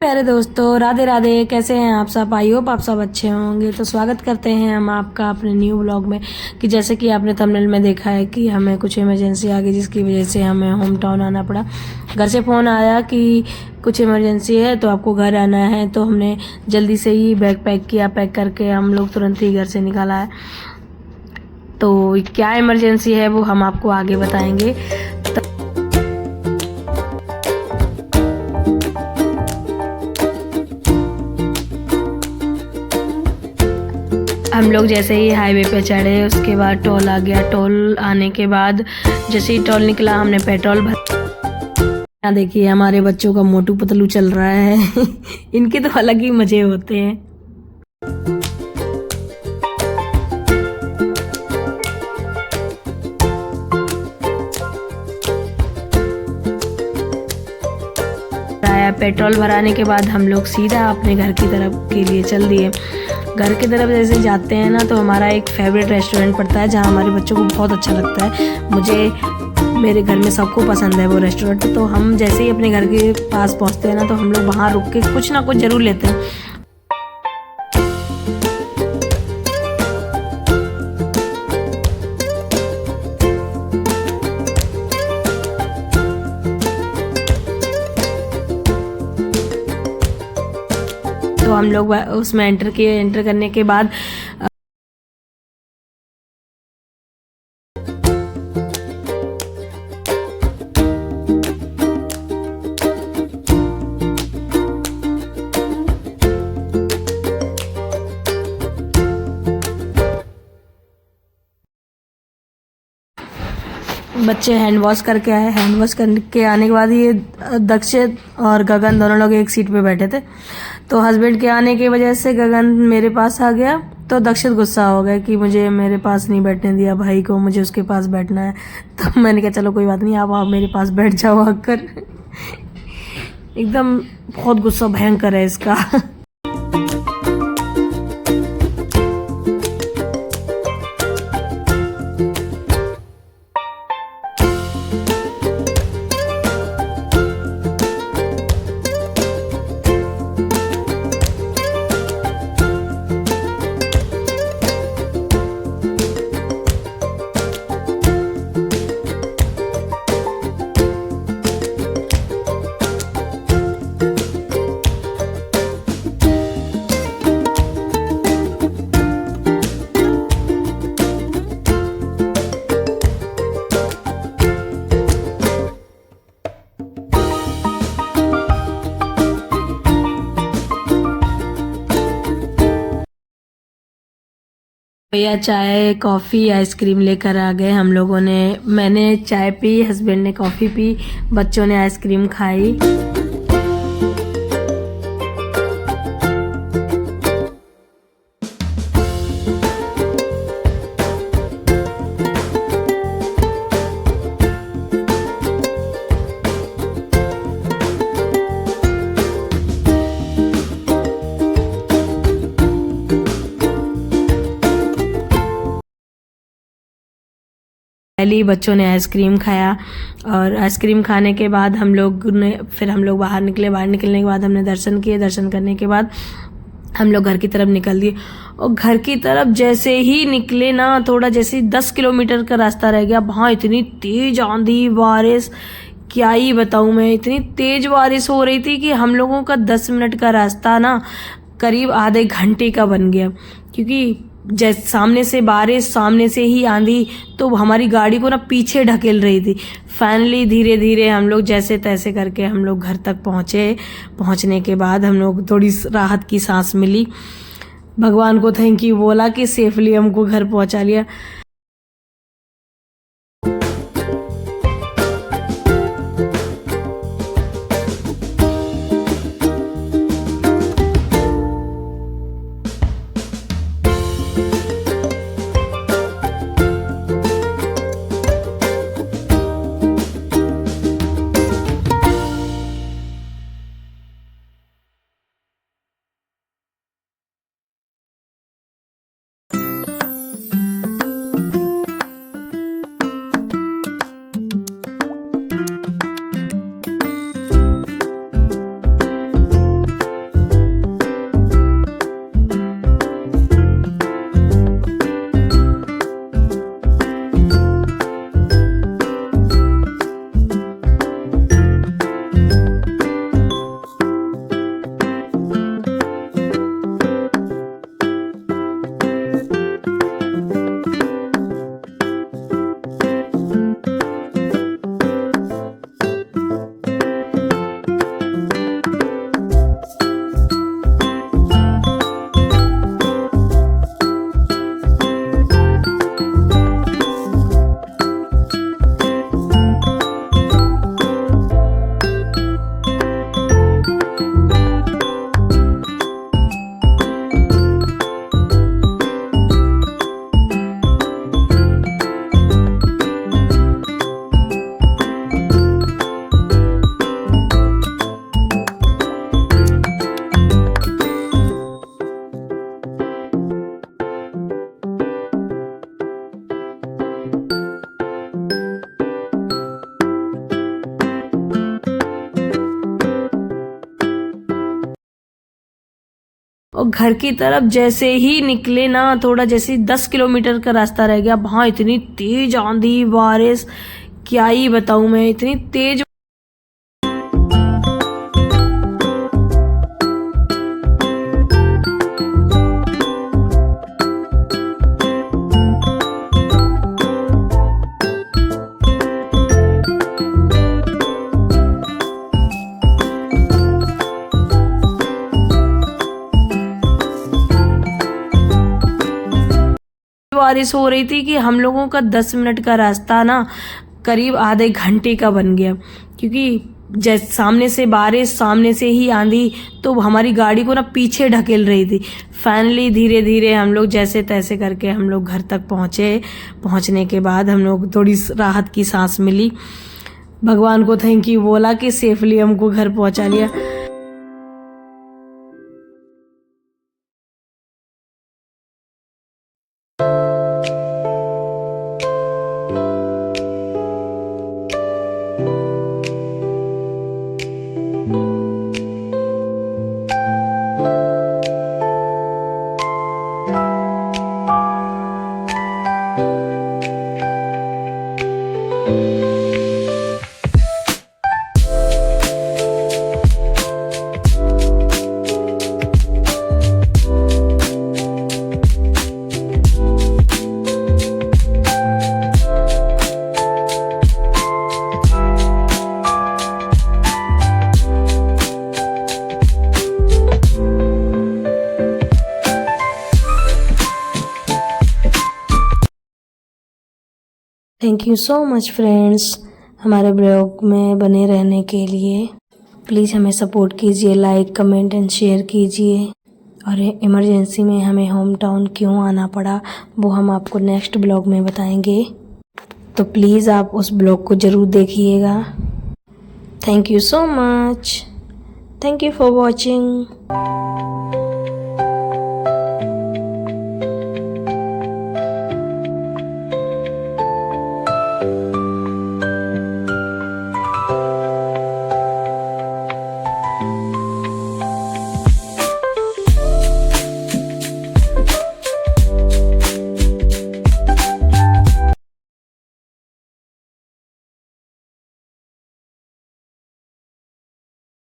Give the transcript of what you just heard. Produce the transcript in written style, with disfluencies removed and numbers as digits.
प्यारे दोस्तों, राधे राधे। कैसे हैं आप सब? आई होप आप सब अच्छे होंगे। तो स्वागत करते हैं हम आपका अपने न्यू व्लॉग में। कि जैसे कि आपने थंबनेल में देखा है कि हमें कुछ इमरजेंसी आ गई, जिसकी वजह से हमें होम टाउन आना पड़ा। घर से फ़ोन आया कि कुछ इमरजेंसी है तो आपको घर आना है। तो हमने जल्दी से ही बैग पैक किया। पैक करके हम लोग तुरंत ही घर से निकल आए। तो क्या इमरजेंसी है वो हम आपको आगे बताएंगे। हम लोग जैसे ही हाईवे पे चढ़े, उसके बाद टोल आ गया। टोल आने के बाद जैसे ही टोल निकला, हमने पेट्रोल भर। यहाँ देखिए हमारे बच्चों का मोटू पतलू चल रहा है। इनके तो अलग ही मजे होते हैं। पेट्रोल भराने के बाद हम लोग सीधा अपने घर की तरफ के लिए चल दिए। घर की तरफ जैसे जाते हैं ना, तो हमारा एक फेवरेट रेस्टोरेंट पड़ता है जहाँ हमारे बच्चों को बहुत अच्छा लगता है। मुझे, मेरे घर में सबको पसंद है वो रेस्टोरेंट। तो हम जैसे ही अपने घर के पास पहुँचते हैं ना, तो हम लोग वहाँ रुक के कुछ ना कुछ ज़रूर लेते हैं। तो हम लोग उसमें एंटर करने के बाद बच्चे हैंड वॉश करके आए। हैंड वॉश करके आने के बाद ये दक्षित और गगन दोनों लोग एक सीट पे बैठे थे। तो हस्बैंड के आने की वजह से गगन मेरे पास आ गया। तो दक्षित गुस्सा हो गया कि मुझे मेरे पास नहीं बैठने दिया भाई को, मुझे उसके पास बैठना है। तो मैंने कहा चलो कोई बात नहीं, आप मेरे पास बैठ जाओ आकर। एकदम बहुत गुस्सा भयंकर है इसका। भैया चाय कॉफ़ी आइसक्रीम लेकर आ गए। हम लोगों ने, मैंने चाय पी, हस्बैंड ने कॉफ़ी पी, बच्चों ने आइसक्रीम खाई। पहले ही बच्चों ने आइसक्रीम खाया। और आइसक्रीम खाने के बाद हम लोग बाहर निकले। बाहर निकलने के बाद हमने दर्शन किए। दर्शन करने के बाद हम लोग घर की तरफ निकल दिए। और घर की तरफ जैसे ही निकले ना, थोड़ा जैसे 10 किलोमीटर का रास्ता रह गया, वहाँ इतनी तेज आंधी बारिश, क्या ही बताऊँ मैं। इतनी तेज बारिश हो रही थी कि हम लोगों का 10 मिनट का रास्ता ना करीब आधे घंटे का बन गया। क्योंकि जैसे सामने से बारिश, सामने से ही आंधी, तो हमारी गाड़ी को ना पीछे ढकेल रही थी। फाइनली धीरे धीरे हम लोग जैसे तैसे करके हम लोग घर तक पहुँचे। पहुँचने के बाद हम लोग थोड़ी राहत की सांस मिली। भगवान को थैंक यू बोला कि सेफली हमको घर पहुँचा लिया। और घर की तरफ जैसे ही निकले ना, थोड़ा जैसे 10 किलोमीटर का रास्ता रह गया, वहाँ इतनी तेज आंधी बारिश, क्या ही बताऊँ मैं, इतनी तेज। बारिश हो रही थी कि हम लोगों का 10 मिनट का रास्ता ना करीब आधे घंटे का बन गया, क्योंकि जैसे सामने से बारिश, सामने से ही आंधी, तो हमारी गाड़ी को ना पीछे ढकेल रही थी। फाइनली धीरे धीरे हम लोग जैसे तैसे करके हम लोग घर तक पहुँचे। पहुँचने के बाद हम लोग थोड़ी राहत की सांस मिली। भगवान को थैंक यू बोला कि सेफली हमको घर पहुँचा लिया। Thank you so much friends, हमारे ब्लॉग में बने रहने के लिए। प्लीज़ हमें सपोर्ट कीजिए, लाइक कमेंट एंड शेयर कीजिए। और इमरजेंसी में हमें होम टाउन क्यों आना पड़ा वो हम आपको नेक्स्ट ब्लॉग में बताएंगे, तो प्लीज़ आप उस ब्लॉग को ज़रूर देखिएगा। Thank you so much, thank you for watching.